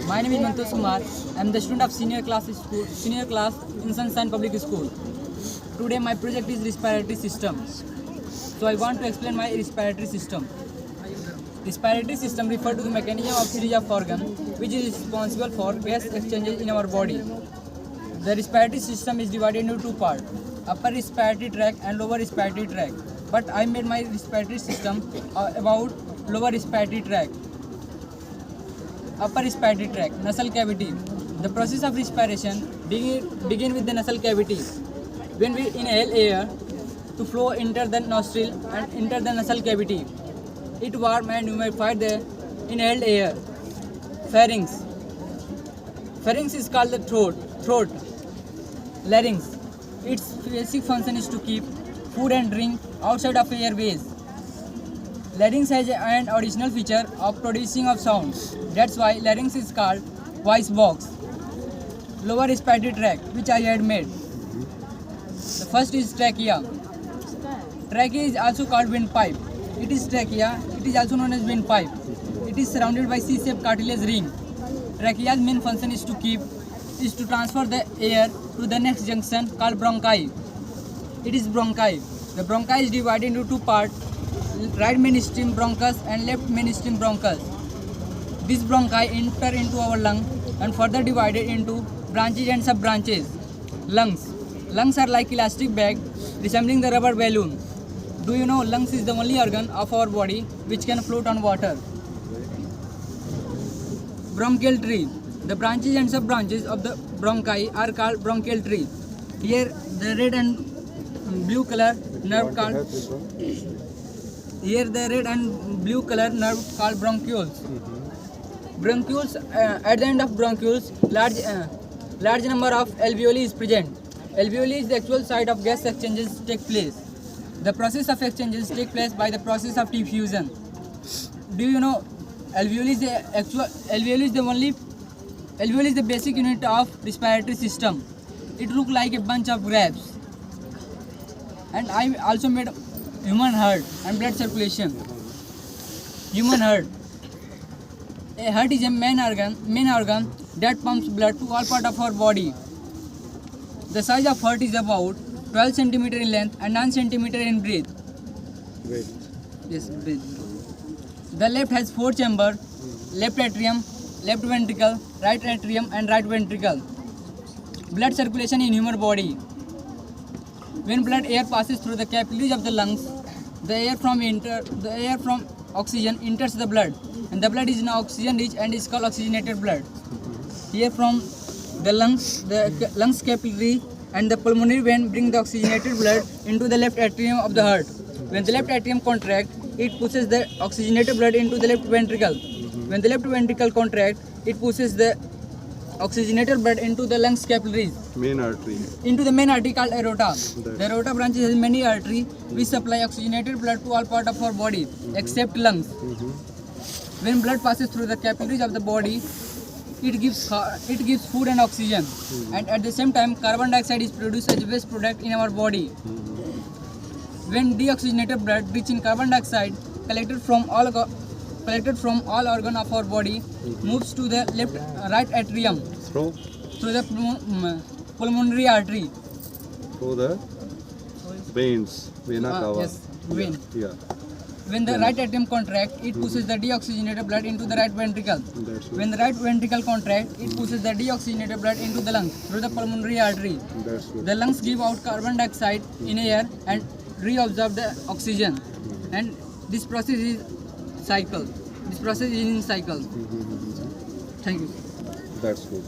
My name is Mantosh Kumar. I am the student of senior class in Sunshine Public School. Today my project is respiratory system. So I want to explain my respiratory system. Respiratory system refers to the mechanism of series of organs which is responsible for gas exchanges in our body. The respiratory system is divided into two parts, upper respiratory tract and lower respiratory tract. But I made my respiratory system about lower respiratory tract. Upper respiratory tract, nasal cavity. The process of respiration begin with the nasal cavity. When we inhale air, to flow enter the nostril and enter the nasal cavity. It warm and humidify the inhaled air. Pharynx. Pharynx is called the throat. Larynx. Its basic function is to keep food and drink outside of airways. Larynx has an additional feature of producing of sound. That's why larynx is called voice box. Lower respiratory tract, which I had made. The first is trachea. Trachea is also called windpipe. It is trachea. It is also known as windpipe. It is surrounded by C-shaped cartilage ring. Trachea's main function is to transfer the air to the next junction called bronchi. It is bronchi. The bronchi is divided into two parts, right mainstream bronchus and left mainstream bronchus. These bronchi enter into our lung and further divided into branches and sub-branches. Lungs. Lungs are like elastic bag resembling the rubber balloon. Do you know lungs is the only organ of our body which can float on water? Bronchial tree. The branches and sub-branches of the bronchi are called bronchial tree. Here the red and blue color nerve called bronchioles. Bronchioles, at the end of bronchioles, large number of alveoli is present. Alveoli is the actual site of gas exchanges take place. The process of exchanges take place by the process of diffusion. Do you know alveoli is the basic unit of respiratory system. It looks like a bunch of grapes. And I also made human heart and blood circulation. Human heart. A heart is a main organ that pumps blood to all parts of our body. The size of heart is about 12 cm in length and 9 cm in breadth. Yes, breadth. The left has 4 chambers: left atrium, left ventricle, right atrium and right ventricle. Blood circulation in human body. When blood air passes through the capillaries of the lungs, the air from oxygen enters the blood, and the blood is now oxygen rich and is called oxygenated blood. Here from the lungs capillary and the pulmonary vein bring the oxygenated blood into the left atrium of the heart. When the left atrium contracts, it pushes the oxygenated blood into the left ventricle. When the left ventricle contracts, it pushes the oxygenated blood into the lungs capillaries. Main artery. Into the main artery called aorta. The aorta branches has many arteries which supply oxygenated blood to all parts of our body except lungs. When blood passes through the capillaries of the body, it gives food and oxygen, and at the same time carbon dioxide is produced as a waste product in our body. When deoxygenated blood rich in carbon dioxide collected from all organ of our body moves to the right atrium through the pulmonary artery. Through the veins. Vena cava. Yes, vein. Yeah. When the right atrium contracts, it pushes the deoxygenated blood into the right ventricle. When the right ventricle contracts, it pushes the deoxygenated blood into the lungs through the pulmonary artery. The lungs give out carbon dioxide in air and reabsorb the oxygen. And this process is cycle. Thank you. That's good.